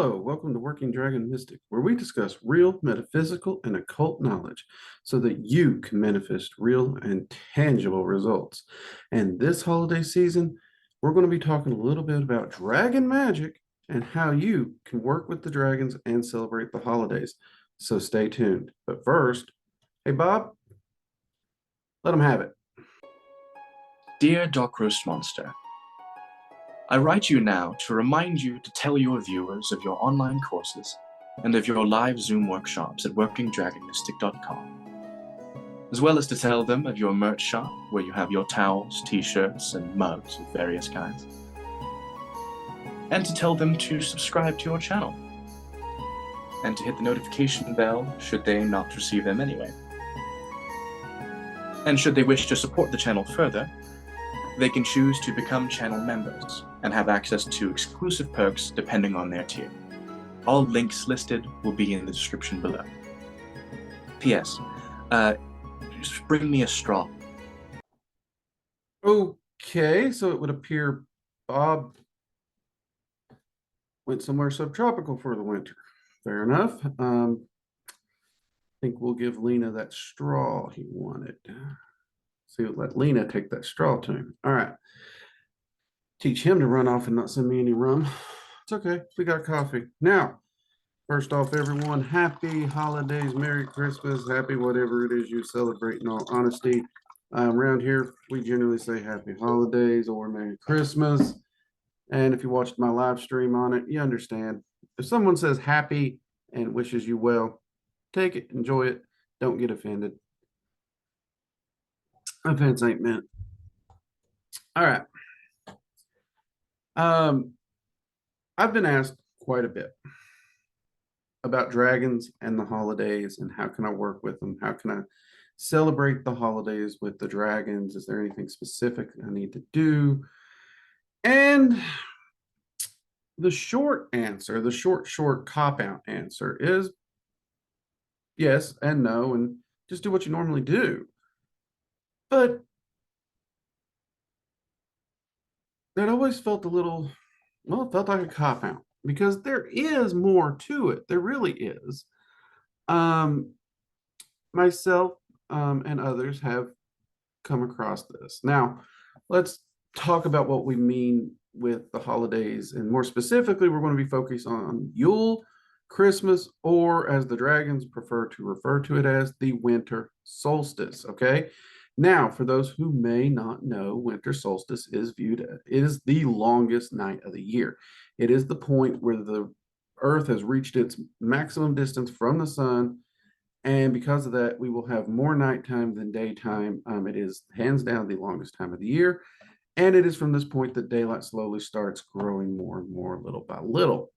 Hello, welcome to Working Dragon Mystic, where we discuss real metaphysical and occult knowledge so that you can manifest real and tangible results. And this holiday season, we're going to be talking a little bit about dragon magic and how you can work with the dragons and celebrate the holidays. So stay tuned. But first, hey Bob, let them have it. Dear Dark Roast Monster, I write you now to remind you to tell your viewers of your online courses and of your live Zoom workshops at workingdragonmystic.com, as well as to tell them of your merch shop where you have your towels, t-shirts, and mugs of various kinds, and to tell them to subscribe to your channel and to hit the notification bell should they not receive them anyway. And should they wish to support the channel further, they can choose to become channel members and have access to exclusive perks depending on their tier. All links listed will be in the description below. P.S. Just bring me a straw. Okay, so it would appear Bob went somewhere subtropical for the winter. Fair enough. I think we'll give Lena that straw he wanted. See, let Lena take that straw to him. All right. Teach him to run off and not send me any rum. It's okay. We got coffee. Now, first off, everyone, happy holidays, Merry Christmas, happy whatever it is you celebrate in all honesty. Around here, we generally say happy holidays or Merry Christmas. And if you watched my live stream on it, you understand. If someone says happy and wishes you well, take it, enjoy it. Don't get offended. Offense ain't meant. All right. I've been asked quite a bit about dragons and the holidays and how can I work with them? How can I celebrate the holidays with the dragons? Is there anything specific I need to do? And the short answer, the short cop-out answer is yes and no, and just do what you normally do. But that always felt a little, well, it felt like a cop-out because there is more to it. There really is. Myself and others have come across this. Now, let's talk about what we mean with the holidays. And more specifically, we're going to be focused on Yule, Christmas, or as the dragons prefer to refer to it as, the winter solstice. Okay. Now, for those who may not know, winter solstice is viewed as it is the longest night of the year. It is the point where the Earth has reached its maximum distance from the sun, and because of that, we will have more nighttime than daytime. It is hands down the longest time of the year, and it is from this point that daylight slowly starts growing more and more, little by little.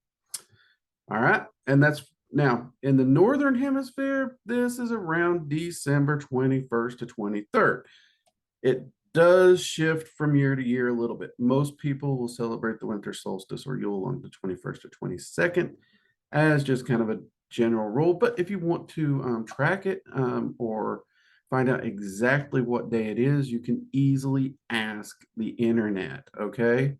All right, and that's now, in the Northern Hemisphere, this is around December 21st to 23rd. It does shift from year to year a little bit. Most people will celebrate the winter solstice or Yule on the 21st or 22nd as just kind of a general rule. But if you want to track it or find out exactly what day it is, you can easily ask the internet, okay?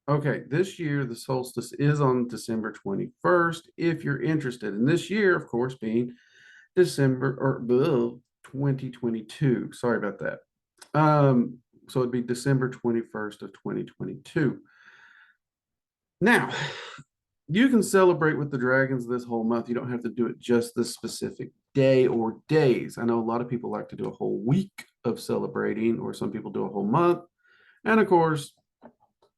Okay, this year the solstice is on December 21st. If you're interested in this year, of course, being December or 2022. Sorry about that. So it'd be December 21st of 2022. Now, you can celebrate with the dragons this whole month. You don't have to do it just this specific day or days. I know a lot of people like to do a whole week of celebrating, or some people do a whole month. And of course,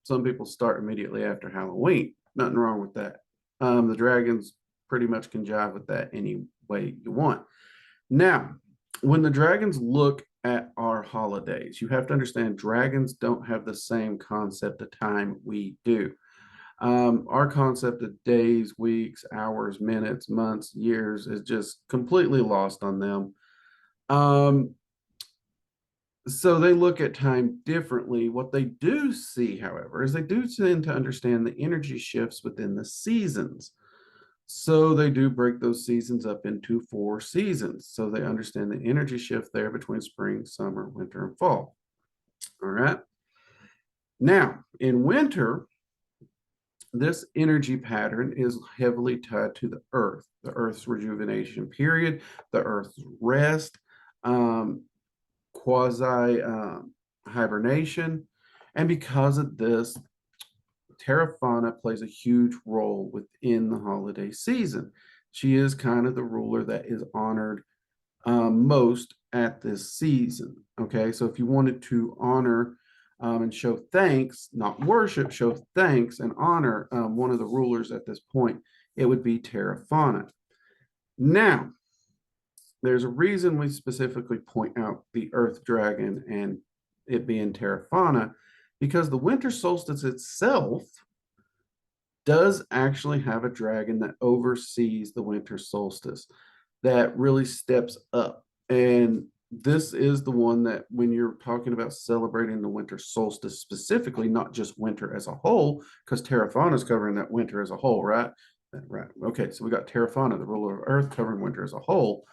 some people start immediately after Halloween. Nothing wrong with that. The dragons pretty much can jive with that any way you want. Now, when the dragons look at our holidays, you have to understand dragons don't have the same concept of time we do. Our concept of days, weeks, hours, minutes, months, years is just completely lost on them. So they look at time differently. What they do see, however, is they do tend to understand the energy shifts within the seasons. So they do break those seasons up into 4 seasons. So they understand the energy shift there between spring, summer, winter, and fall. All right. Now, in winter, This energy pattern is heavily tied to the Earth's rejuvenation period, the Earth's rest, quasi hibernation. And because of this, Terra Fauna plays a huge role within the holiday season. She is kind of the ruler that is honored most at this season. Okay, so if you wanted to honor and show thanks, not worship, show thanks and honor one of the rulers at this point, it would be Terra Fauna. Now, there's a reason we specifically point out the Earth Dragon and it being Terra Fauna, because the winter solstice itself does actually have a dragon that oversees the winter solstice that really steps up. And this is the one that when you're talking about celebrating the winter solstice specifically, not just winter as a whole, because Terra Fauna is covering that winter as a whole, right? Right. Okay, so we got Terra Fauna, the ruler of Earth, covering winter as a whole.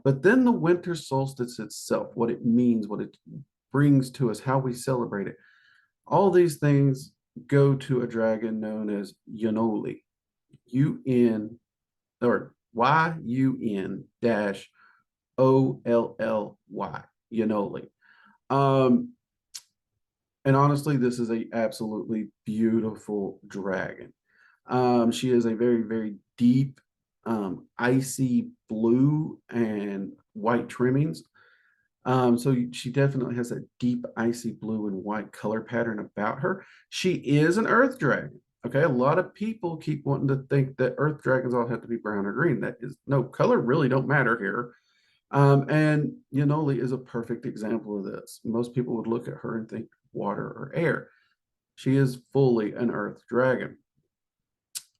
But then the winter solstice itself, what it means, what it brings to us, how we celebrate it, all these things go to a dragon known as Yanoli, UN or YUN dash OLLY, Yanoli. And honestly, this is a absolutely beautiful dragon. She is a very, very deep, icy blue and white trimmings. So she definitely has a deep icy blue and white color pattern about her. She is an earth dragon. Okay, a lot of people keep wanting to think that earth dragons all have to be brown or green. That is no, color really don't matter here. And Yanoli is a perfect example of this. Most people would look at her and think water or air. She is fully an earth dragon.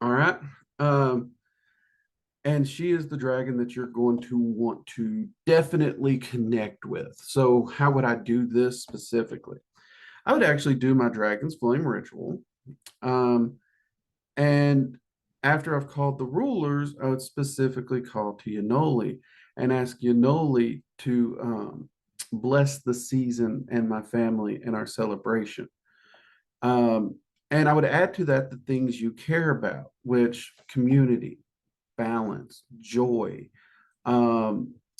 All right. And she is the dragon that you're going to want to definitely connect with. So how would I do this specifically? I would actually do my Dragon's Flame ritual. And after I've called the rulers, I would specifically call to Yanoli and ask Yanoli to bless the season and my family and our celebration. And I would add to that the things you care about, which community, balance, joy,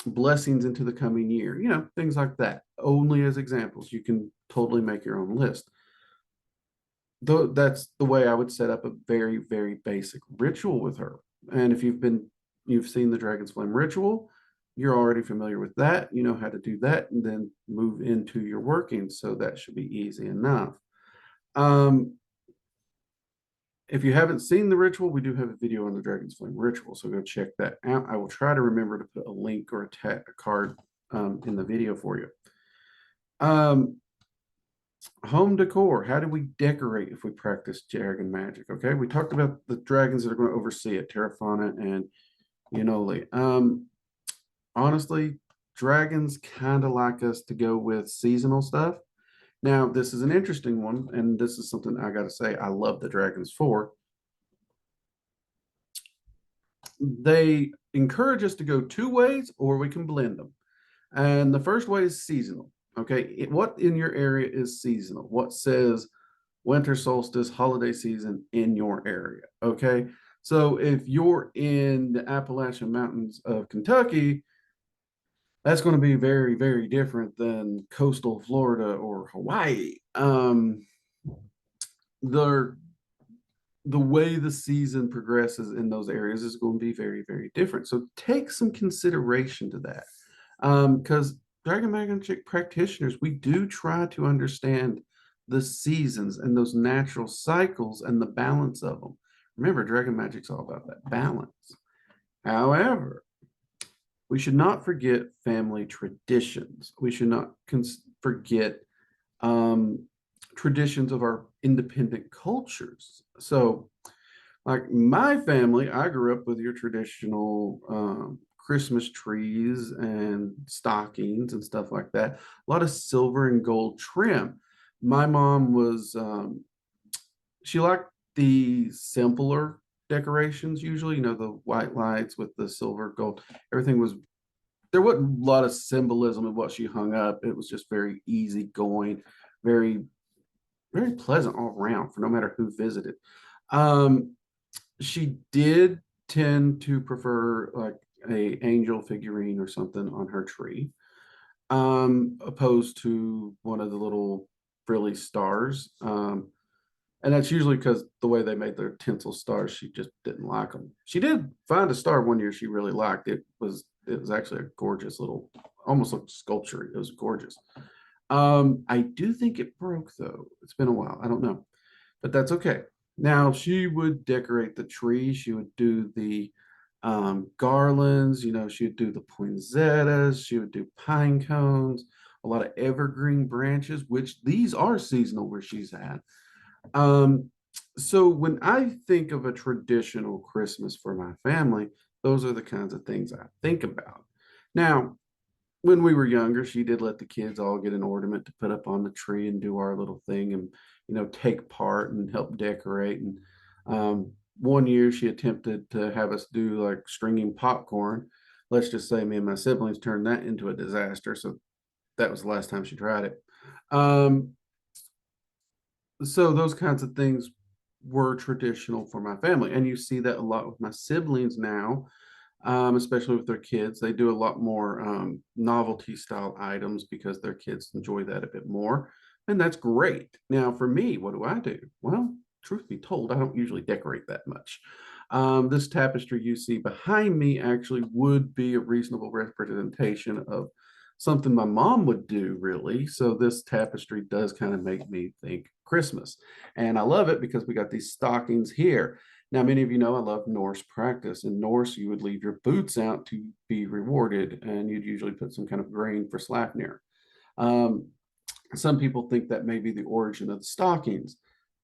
blessings into the coming year, things like that. Only as examples. You can totally make your own list. Though that's the way I would set up a very, very basic ritual with her. And if you've seen the Dragon's Flame ritual, you're already familiar with that. You know how to do that and then move into your workings. So that should be easy enough. If you haven't seen the ritual, we do have a video on the Dragon's Flame ritual, so go check that out. I will try to remember to put a link or a card in the video for you. Home decor. How do we decorate if we practice dragon magic? Okay, we talked about the dragons that are going to oversee it, Terra Fauna and Yanoli. Honestly, dragons kind of like us to go with seasonal stuff. Now, this is an interesting one, and this is something I got to say I love the dragons for. They encourage us to go two ways, or we can blend them. And the first way is seasonal. Okay, what in your area is seasonal? What says winter solstice, holiday season in your area? Okay, so if you're in the Appalachian Mountains of Kentucky, that's going to be very, very different than coastal Florida or Hawaii. The way the season progresses in those areas is going to be very, very different. So take some consideration to that. Because Dragon Magic practitioners, we do try to understand the seasons and those natural cycles and the balance of them. Remember, Dragon Magic's all about that balance. However, we should not forget family traditions. We should not forget traditions of our independent cultures. So, like my family, I grew up with your traditional Christmas trees and stockings and stuff like that. A lot of silver and gold trim. My mom was, she liked the simpler decorations usually, the white lights with the silver gold. Everything was, there wasn't a lot of symbolism in what she hung up. It was just very easy going, very, very pleasant all around for no matter who visited. Um, she did tend to prefer like a angel figurine or something on her tree, opposed to one of the little frilly stars. And that's usually because the way they made their tinsel stars, she just didn't like them. She did find a star one year she really liked. It was actually a gorgeous little, almost like sculpture. It was gorgeous. I do think it broke though. It's been a while. I don't know, but that's okay. Now she would decorate the tree. She would do the garlands. She would do the poinsettias. She would do pine cones. A lot of evergreen branches, which these are seasonal where she's at. Um, so when I think of a traditional Christmas for my family, those are the kinds of things I think about. Now, when we were younger, she did let the kids all get an ornament to put up on the tree and do our little thing and, take part and help decorate. And one year she attempted to have us do like stringing popcorn. Let's just say me and my siblings turned that into a disaster. So that was the last time she tried it. Um, so those kinds of things were traditional for my family. And you see that a lot with my siblings now, especially with their kids. They do a lot more novelty style items because their kids enjoy that a bit more. And that's great. Now, for me, what do I do? Well, truth be told, I don't usually decorate that much. This tapestry you see behind me actually would be a reasonable representation of something my mom would do, really. So this tapestry does kind of make me think Christmas. And I love it because we got these stockings here. Now, many of you know I love Norse practice. In Norse, you would leave your boots out to be rewarded, and you'd usually put some kind of grain for Slafnir. Um, some people think that may be the origin of the stockings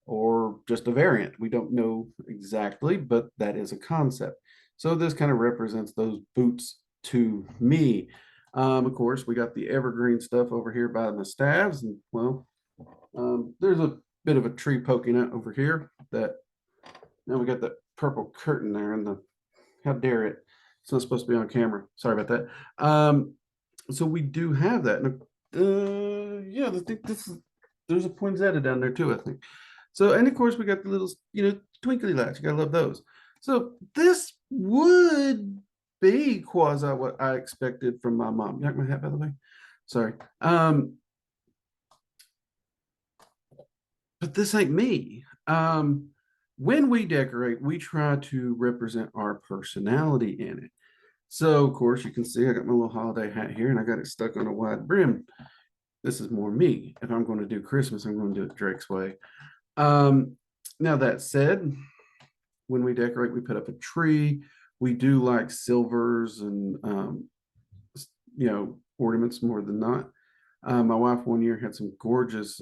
or just a variant. We don't know exactly, but that is a concept. So this kind of represents those boots to me. Of course, we got the evergreen stuff over here by the staves, and well, there's a bit of a tree poking out over here that now we got that purple curtain there and how dare it. It's not supposed to be on camera. Sorry about that. So we do have that. And, yeah, I think there's a poinsettia down there too, I think. So, and of course we got the little, twinkly lights. You gotta love those. So this would be quasi what I expected from my mom. You like my hat, by the way? Sorry. But this ain't me. When we decorate, we try to represent our personality in it. So, of course, you can see I got my little holiday hat here and I got it stuck on a wide brim. This is more me. If I'm going to do Christmas, I'm going to do it Drake's way. Um, Now, that said, when we decorate, we put up a tree. We do like silvers and, ornaments more than not. My wife one year had some gorgeous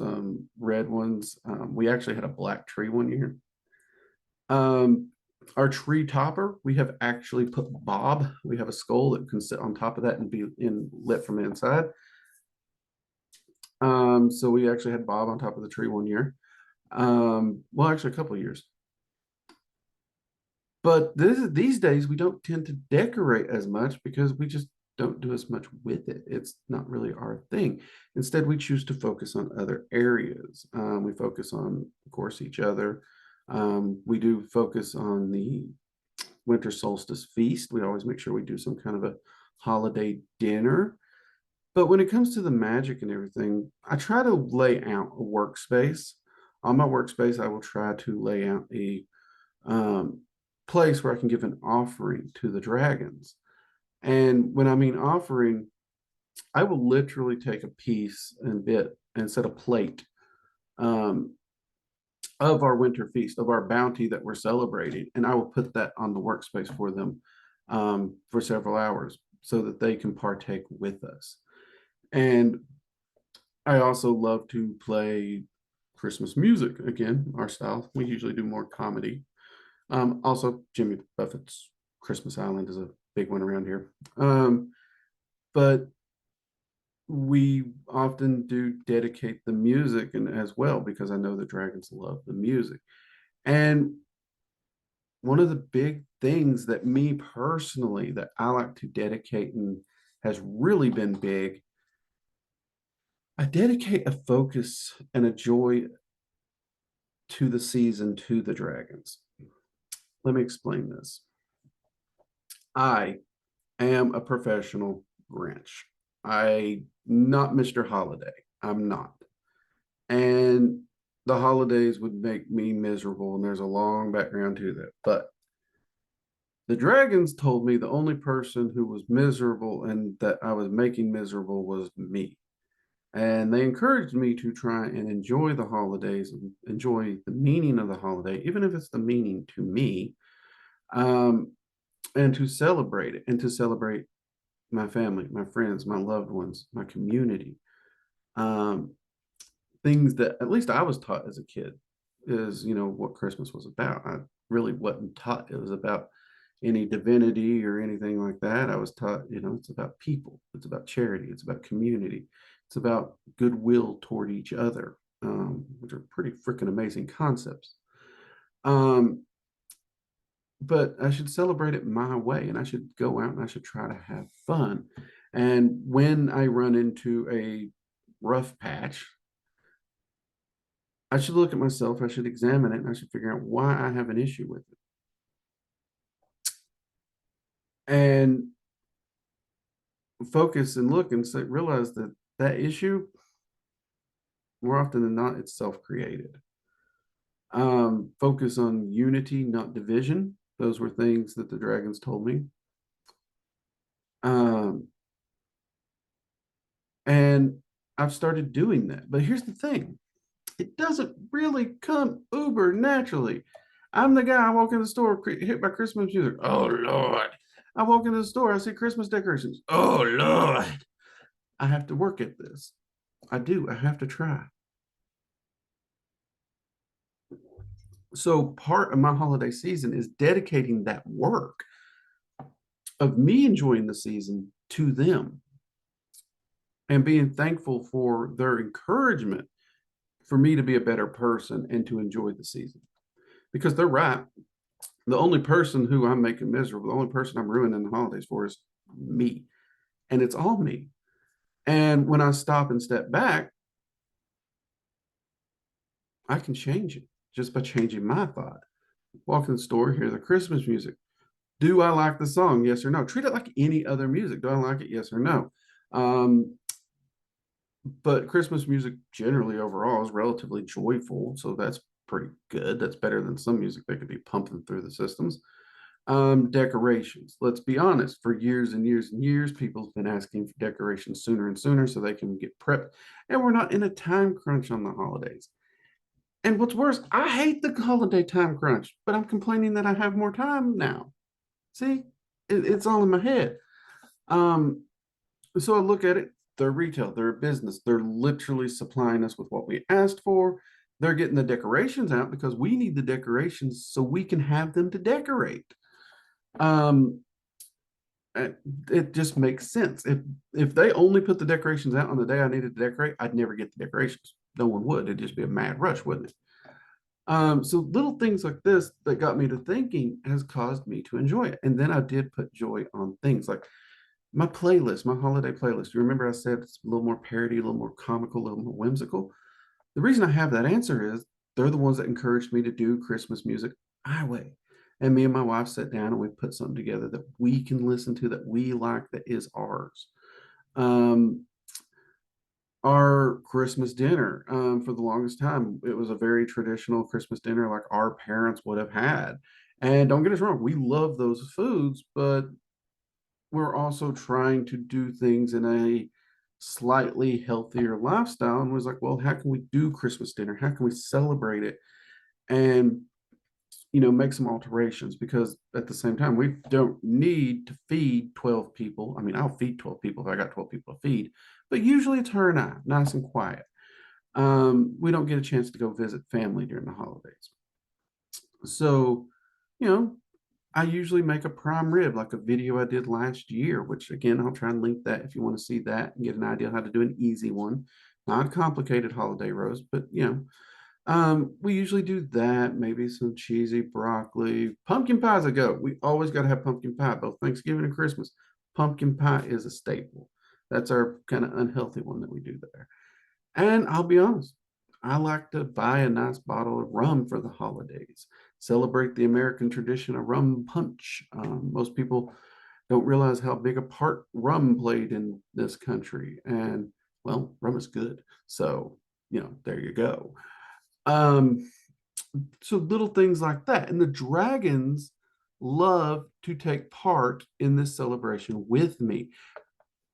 red ones. We actually had a black tree one year. Um, our tree topper, we have actually put Bob. We have a skull that can sit on top of that and be lit from the inside. So we actually had Bob on top of the tree one year. Well, actually a couple of years. But these days we don't tend to decorate as much because we just don't do as much with it. It's not really our thing. Instead, we choose to focus on other areas. We focus on, of course, each other. We do focus on the winter solstice feast. We always make sure we do some kind of a holiday dinner. But when it comes to the magic and everything, I try to lay out a workspace. On my workspace, I will try to lay out a um, place where I can give an offering to the dragons. And when I mean offering, I will literally take a piece and bit and set a plate um, of our winter feast, of our bounty that we're celebrating. And I will put that on the workspace for them for several hours so that they can partake with us. And I also love to play Christmas music. Again, our style. We usually do more comedy. Also, Jimmy Buffett's Christmas Island is a big one around here. But we often do dedicate the music and as well because I know the dragons love the music. And one of the big things that me personally that I like to dedicate and has really been big, I dedicate a focus and a joy to the season, to the dragons. Let me explain this. I am a professional Grinch. I not Mr. Holiday. I'm not. And the holidays would make me miserable, and there's a long background to that. But the dragons told me the only person who was miserable and that I was making miserable was me. And they encouraged me to try and enjoy the holidays and enjoy the meaning of the holiday, even if it's the meaning to me, um, and to celebrate it and to celebrate my family, my friends, my loved ones, my community. Um, Things that at least I was taught as a kid is, what Christmas was about. I really wasn't taught it was about any divinity or anything like that. I was taught, it's about people, it's about charity, it's about community, it's about goodwill toward each other, which are pretty freaking amazing concepts. Um, but I should celebrate it my way, and I should go out and I should try to have fun. And when I run into a rough patch, I should look at myself, I should examine it, and I should figure out why I have an issue with it. And focus and look and say, realize that that issue, more often than not, it's self-created. Focus on unity, not division. Those were things that the dragons told me. And I've started doing that. But here's the thing. It doesn't really come uber naturally. I'm the guy, I walk in the store, hit by Christmas music. Oh, Lord. I walk into the store, I see Christmas decorations. Oh, Lord. I have to work at this. I do. I have to try. So part of my holiday season is dedicating that work of me enjoying the season to them and being thankful for their encouragement for me to be a better person and to enjoy the season. Because they're right. The only person who I'm making miserable, the only person I'm ruining the holidays for is me. And it's all me. And when I stop and step back, I can change it just by changing my thought. Walk in the store, hear the Christmas music. Do I like the song? Yes or no? Treat it like any other music. Do I like it? Yes or no? But Christmas music generally overall is relatively joyful. So that's pretty good. That's better than some music that could be pumping through the systems. Decorations. Let's be honest. For years and years and years, people have been asking for decorations sooner and sooner so they can get prepped. And we're not in a time crunch on the holidays. And what's worse, I hate the holiday time crunch, but I'm complaining that I have more time now. See, it's all in my head. Um, so I look at it, they're retail, they're a business, they're literally supplying us with what we asked for. They're getting the decorations out because we need the decorations so we can have them to decorate. Um, it just makes sense. If they only put the decorations out on the day I needed to decorate, I'd never get the decorations. No one would. It'd just be a mad rush, wouldn't it? So little things like this that got me to thinking has caused me to enjoy it. And then I did put joy on things like my playlist, my holiday playlist. You remember I said it's a little more parody, a little more comical, a little more whimsical. The reason I have that answer is they're the ones that encouraged me to do Christmas music my way. And me and my wife sat down and we put something together that we can listen to, that we like, that is ours. Um, our Christmas dinner, for the longest time, it was a very traditional Christmas dinner like our parents would have had. And don't get us wrong, we love those foods, but we're also trying to do things in a slightly healthier lifestyle. And was like, well, how can we do Christmas dinner? How can we celebrate it? And make some alterations, because at the same time, we don't need to feed 12 people. I mean, I'll feed 12 people if I got 12 people to feed, but usually it's her and I, nice and quiet. We don't get a chance to go visit family during the holidays. So, you know, I usually make a prime rib, like a video I did last year, which again, I'll try and link that if you want to see that and get an idea how to do an easy one, not a complicated holiday roast, but we usually do that, maybe some cheesy broccoli. Pumpkin pie's a go. We always got to have pumpkin pie, both Thanksgiving and Christmas. Pumpkin pie is a staple. That's our kind of unhealthy one that we do there. And I'll be honest, I like to buy a nice bottle of rum for the holidays, celebrate the American tradition of rum punch. Most people don't realize how big a part rum played in this country. And well, rum is good. So, there you go. Um, so little things like that. And the dragons love to take part in this celebration with me.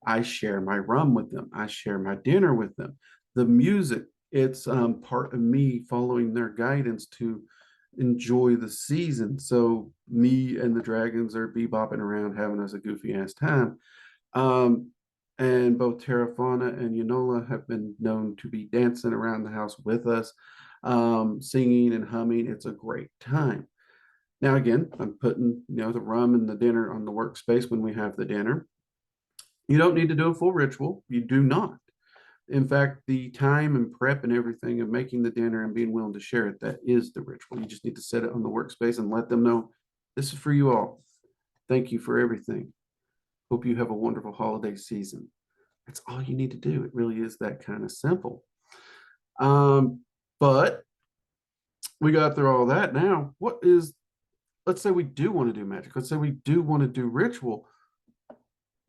I share my rum with them. I share my dinner with them. The music, it's part of me following their guidance to enjoy the season. So me and the dragons are bebopping around having us a goofy ass time. Um, and both Terrafana and Yanola have been known to be dancing around the house with us, singing and humming. It's a great time. Now, again, I'm putting, the rum and the dinner on the workspace when we have the dinner. You don't need to do a full ritual. You do not. In fact, the time and prep and everything of making the dinner and being willing to share it, that is the ritual. You just need to set it on the workspace and let them know this is for you all. Thank you for everything. Hope you have a wonderful holiday season. That's all you need to do. It really is that kind of simple. But we got through all that. Now, let's say we do want to do magic. Let's say we do want to do ritual.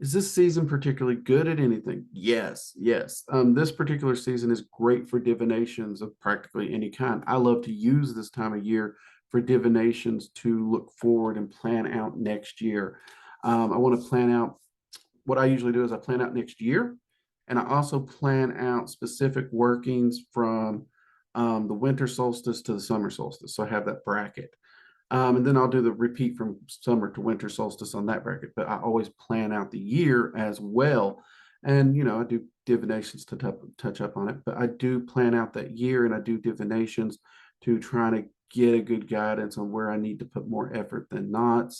Is this season particularly good at anything? Yes, yes. This particular season is great for divinations of practically any kind. I love to use this time of year for divinations to look forward and plan out next year. I want to plan out, what I usually do is I plan out next year, and I also plan out specific workings from the winter solstice to the summer solstice. So I have that bracket. And then I'll do the repeat from summer to winter solstice on that bracket. But I always plan out the year as well. And, I do divinations to touch up on it. But I do plan out that year, and I do divinations to try to get a good guidance on where I need to put more effort than not.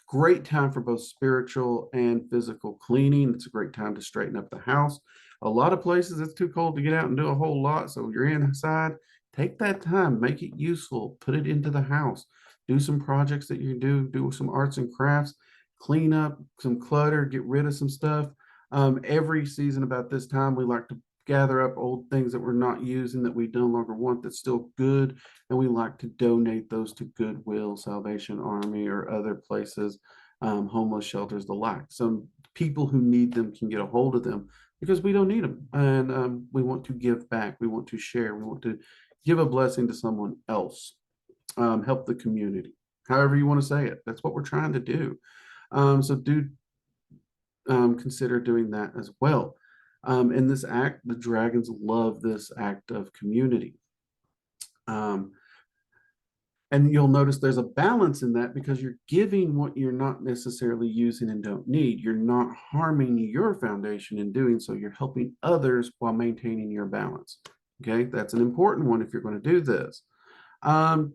Great time for both spiritual and physical cleaning. It's a great time to straighten up the house. A lot of places it's too cold to get out and do a whole lot. So you're inside, take that time, make it useful, put it into the house, do some projects that you do some arts and crafts, clean up some clutter, get rid of some stuff. Every season about this time, we like to gather up old things that we're not using that we no longer want that's still good, and we like to donate those to Goodwill, Salvation Army, or other places, homeless shelters, the like. Some people who need them can get a hold of them because we don't need them, and we want to give back, we want to share, we want to give a blessing to someone else, help the community, however you want to say it. That's what we're trying to do. So do consider doing that as well. In this act, the dragons love this act of community. Um, and you'll notice there's a balance in that because you're giving what you're not necessarily using and don't need. You're not harming your foundation in doing so. You're helping others while maintaining your balance. Okay, that's an important one if you're going to do this. Um,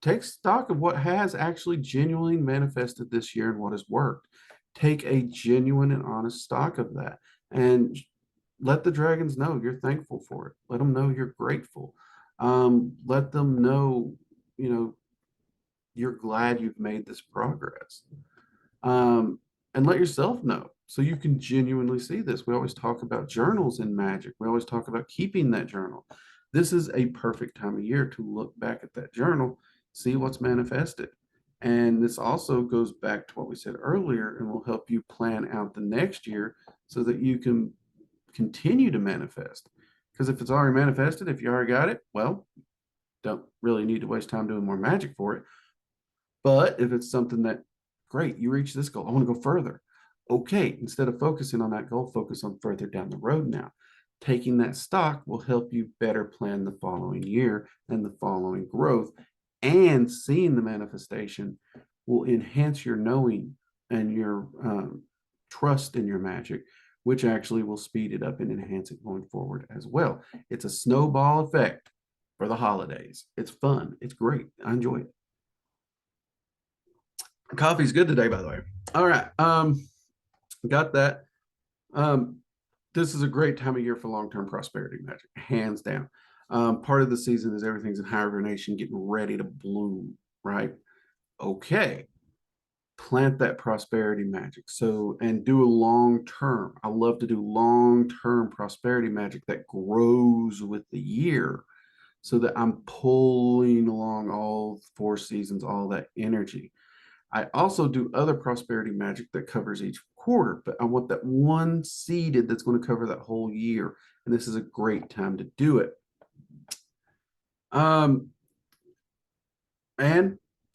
take stock of what has actually genuinely manifested this year and what has worked. Take a genuine and honest stock of that, and let the dragons know you're thankful for it. Let them know you're grateful. Let them know, you're glad you've made this progress. And let yourself know so you can genuinely see this. We always talk about journals in Magick. We always talk about keeping that journal. This is a perfect time of year to look back at that journal, see what's manifested. And this also goes back to what we said earlier and will help you plan out the next year so that you can continue to manifest. Because if it's already manifested, if you already got it, well, don't really need to waste time doing more magic for it. But if it's something that, great, you reach this goal, I want to go further. Okay, instead of focusing on that goal, focus on further down the road now. Taking that stock will help you better plan the following year and the following growth, and seeing the manifestation will enhance your knowing and your trust in your magic, which actually will speed it up and enhance it going forward as well. It's a snowball effect for the holidays. It's fun. It's great. I enjoy it. Coffee's good today, by the way. All right. Got that. Um, this is a great time of year for long-term prosperity magic, hands down. Part of the season is everything's in hibernation, getting ready to bloom, right? Okay. plant that prosperity magic. So, and do a long term. I love to do long term prosperity magic that grows with the year so that I'm pulling along all 4 seasons, all that energy. I also do other prosperity magic that covers each quarter, but I want that one seeded that's going to cover that whole year. And this is a great time to do it. And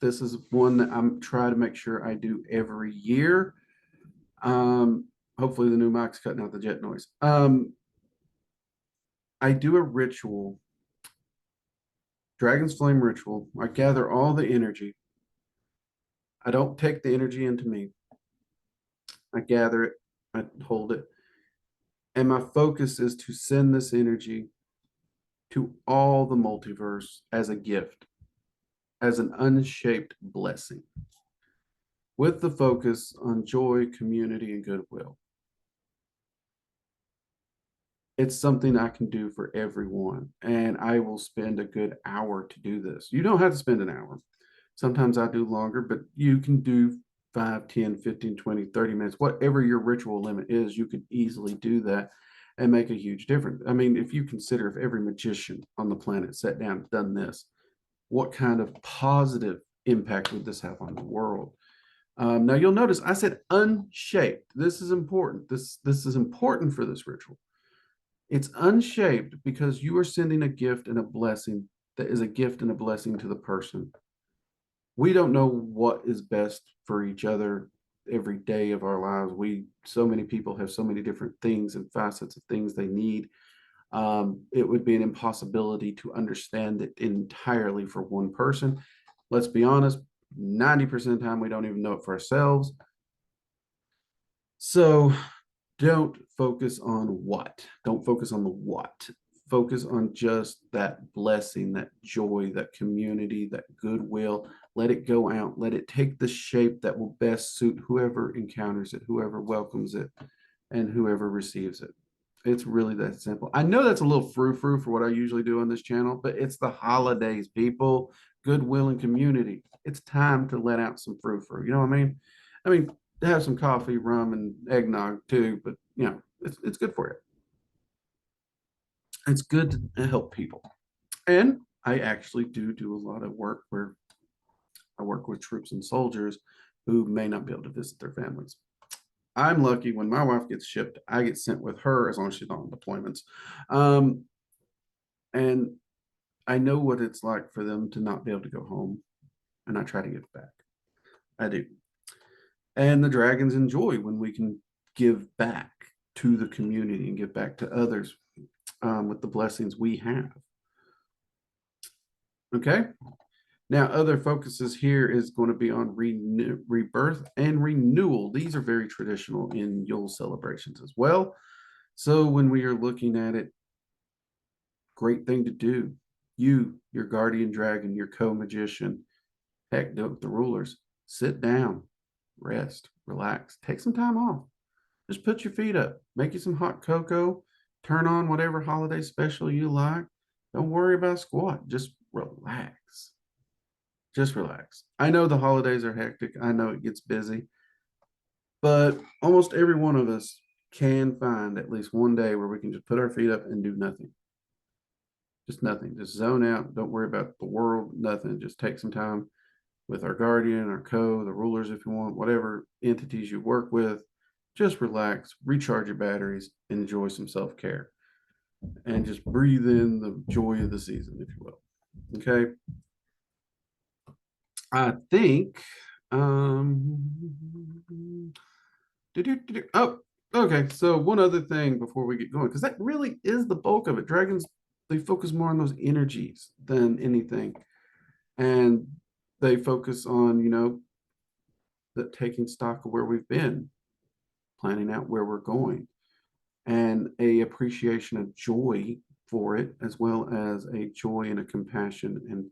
this is one that I'm trying to make sure I do every year. Hopefully the new mic's cutting out the jet noise. I do a ritual, Dragon's Flame ritual. I gather all the energy. I don't take the energy into me. I gather it, I hold it. And my focus is to send this energy to all the multiverse as a gift, as an unshaped blessing, with the focus on joy, community, and goodwill. It's something I can do for everyone, and I will spend a good hour to do this. You don't have to spend an hour. Sometimes I do longer, but you can do 5, 10, 15, 20, 30 minutes, whatever your ritual limit is, you can easily do that and make a huge difference. I mean, if you consider if every magician on the planet sat down and done this, what kind of positive impact would this have on the world? Now you'll notice I said unshaped. This is important. This is important for this ritual. It's unshaped because you are sending a gift and a blessing that is a gift and a blessing to the person. We don't know what is best for each other every day of our lives. So many people have so many different things and facets of things they need. It would be an impossibility to understand it entirely for one person. Let's be honest, 90% of the time we don't even know it for ourselves. So don't focus on what. Don't focus on the what. Focus on just that blessing, that joy, that community, that goodwill. Let it go out. Let it take the shape that will best suit whoever encounters it, whoever welcomes it, and whoever receives it. It's really that simple. I know that's a little frou-frou for what I usually do on this channel, but it's the holidays, people. Goodwill and community. It's time to let out some frou-frou. You know what I mean? I mean, have some coffee, rum, and eggnog too, but you know, it's good for you. It's good to help people. And I actually do a lot of work where I work with troops and soldiers who may not be able to visit their families. I'm lucky when my wife gets shipped, I get sent with her as long as she's not on deployments. And I know what it's like for them to not be able to go home, and I try to give back. I do. And the dragons enjoy when we can give back to the community and give back to others with the blessings we have. Okay. Now, other focuses here is going to be on rebirth and renewal. These are very traditional in Yule celebrations as well. So when we are looking at it, great thing to do. You, your guardian dragon, your co-magician, heck, the rulers, sit down, rest, relax, take some time off. Just put your feet up, make you some hot cocoa, turn on whatever holiday special you like. Don't worry about squat, just relax. Just relax. I know the holidays are hectic. I know it gets busy, but almost every one of us can find at least one day where we can just put our feet up and do nothing. Just nothing. Just zone out. Don't worry about the world, nothing. Just take some time with our guardian, our the rulers, if you want, whatever entities you work with. Just relax, recharge your batteries, and enjoy some self-care. And just breathe in the joy of the season, if you will. Okay. I think oh, okay. So one other thing before we get going, because that really is the bulk of it. Dragons, they focus more on those energies than anything. And they focus on, you know, that taking stock of where we've been, planning out where we're going, and a appreciation of joy for it, as well as a joy and a compassion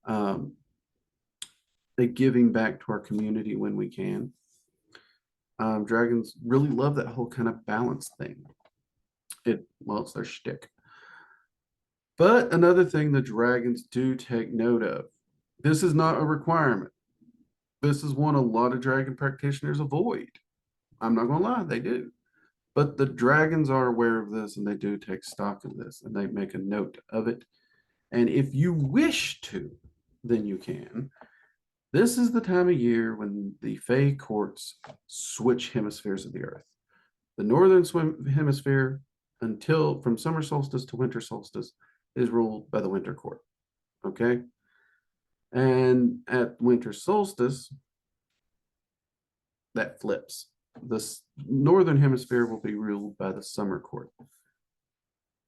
and a giving back to our community when we can. Dragons really love that whole kind of balance thing. Well, it's their shtick. But another thing the dragons do take note of, this is not a requirement. This is one a lot of dragon practitioners avoid. I'm not gonna lie, they do. But the dragons are aware of this and they do take stock of this and they make a note of it. And if you wish to, then you can. This is the time of year when the Fey courts switch hemispheres of the earth. The northern hemisphere, until from summer solstice to winter solstice, is ruled by the winter court. Okay. And at winter solstice, that flips. The northern hemisphere will be ruled by the summer court.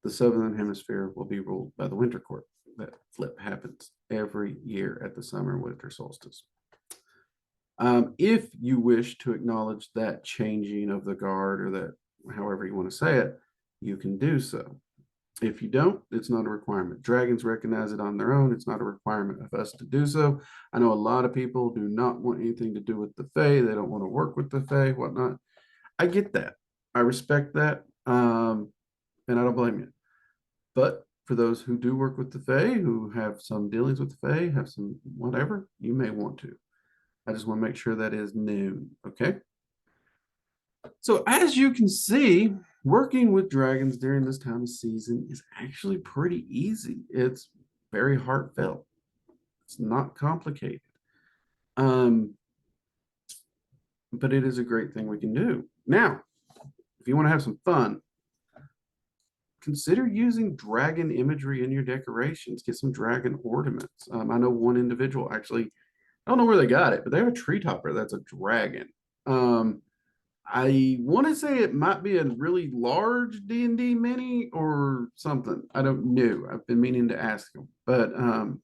The southern hemisphere will be ruled by the winter court. That flip happens every year at the summer winter solstice. If you wish to acknowledge that changing of the guard, or that however you want to say it, you can do so. If you don't, it's not a requirement. Dragons recognize it on their own. It's not a requirement of us to do so. I know a lot of people do not want anything to do with the Fae. They don't want to work with the Fae, whatnot. I get that. I respect that. And I don't blame you. But for those who do work with the Fae, who have some dealings with the Fae, have some whatever, you may want to. I just want to make sure that is known, okay? So as you can see, working with dragons during this time of season is actually pretty easy. It's very heartfelt. It's not complicated. But it is a great thing we can do. Now, if you want to have some fun, consider using dragon imagery in your decorations. Get some dragon ornaments. I know one individual actually, I don't know where they got it, but they have a tree topper that's a dragon. I want to say it might be a really large D&D mini or something. I don't know. I've been meaning to ask him, but I've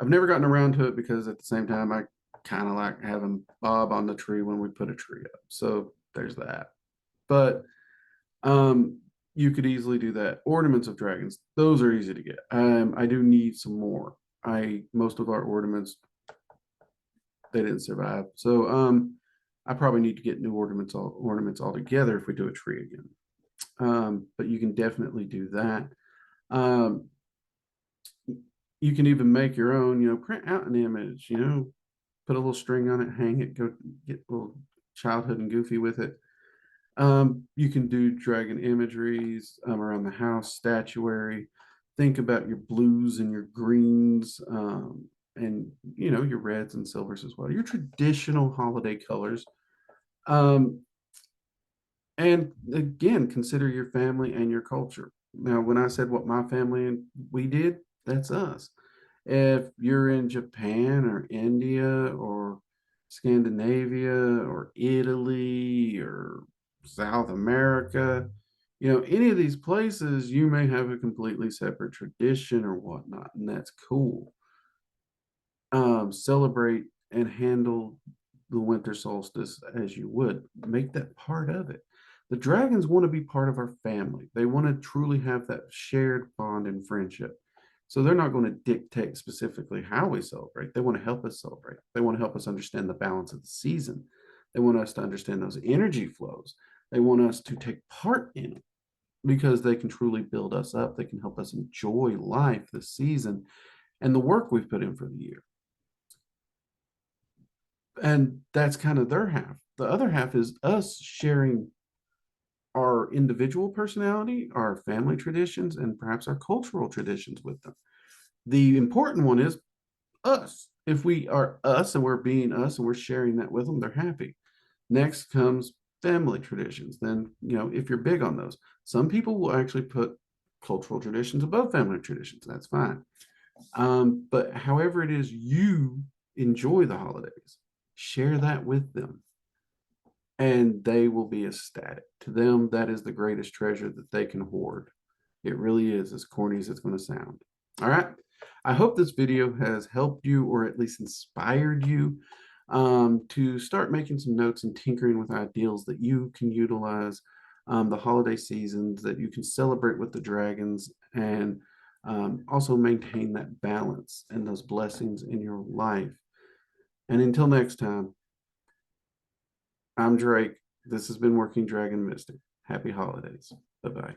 never gotten around to it because at the same time, I kind of like having Bob on the tree when we put a tree up. So there's that. But you could easily do that. Ornaments of dragons, those are easy to get. I do need some more. Most of our ornaments, they didn't survive. So I probably need to get new ornaments altogether if we do a tree again. But you can definitely do that. You can even make your own, print out an image, put a little string on it, hang it, go get a little childhood and goofy with it. You can do dragon imageries around the house, statuary. Think about your blues and your greens, and your reds and silvers as well. Your traditional holiday colors. And again, consider your family and your culture. Now, when I said what my family and we did, that's us. If you're in Japan or India or Scandinavia or Italy or South America, any of these places, you may have a completely separate tradition or whatnot, and that's cool. Celebrate and handle the winter solstice as you would. Make that part of it. The dragons want to be part of our family. They want to truly have that shared bond and friendship. So they're not going to dictate specifically how we celebrate. They want to help us celebrate. They want to help us understand the balance of the season. They want us to understand those energy flows. They want us to take part in it because they can truly build us up. They can help us enjoy life, the season, and the work we've put in for the year. And that's kind of their half. The other half is us sharing our individual personality, our family traditions, and perhaps our cultural traditions with them. The important one is us. If we are us and we're being us and we're sharing that with them, they're happy. Next comes family traditions. Then, if you're big on those, some people will actually put cultural traditions above family traditions. That's fine. But however it is you enjoy the holidays, share that with them and they will be ecstatic. To them, that is the greatest treasure that they can hoard. It really is, as corny as it's going to sound. All right. I hope this video has helped you or at least inspired you to start making some notes and tinkering with ideals that you can utilize the holiday seasons, that you can celebrate with the dragons, and also maintain that balance and those blessings in your life. And until next time, I'm Drake. This has been Working Dragon Mystic. Happy holidays. Bye-bye.